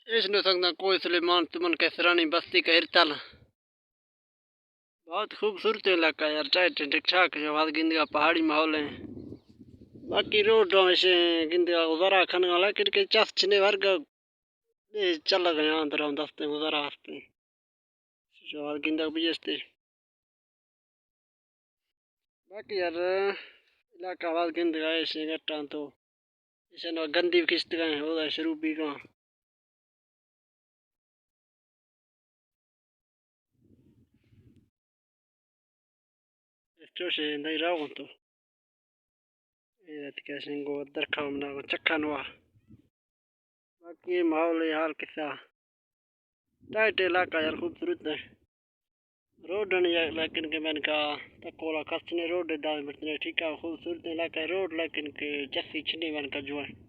इसने संगना कोई सुलेमान तुमन कैसरानी बस्ती का हिरतल बहुत खूबसूरत इलाका है यार। चाहे ठीक ठाक है वाद गिंद का पहाड़ी माहौल है। बाकी रोड से गिंद का गुजारा खाने वाला किरके चस छिने वर्ग चल गए अंदर हम दस्ते गुजारा हस्ते वाद गिंद का बीजते। बाकी यार इलाका वाद गिंद का ऐसे गट्टा तो इसे ना गंदी किस्त का है वो शुरू भी का इस्तो से नहीं रहा तो ये कैसे को दरखा हमना को चक्का नवा। बाकी माहौल यार किसा टाइट इलाका यार खूबसूरत है। रोड नहीं है लेकिन के मैंने कहा तकोला कस्तने रोड दाल बटने ठीक है खूबसूरत इलाका है रोड लेकिन के जस्सी छिनी मैंने का जो है।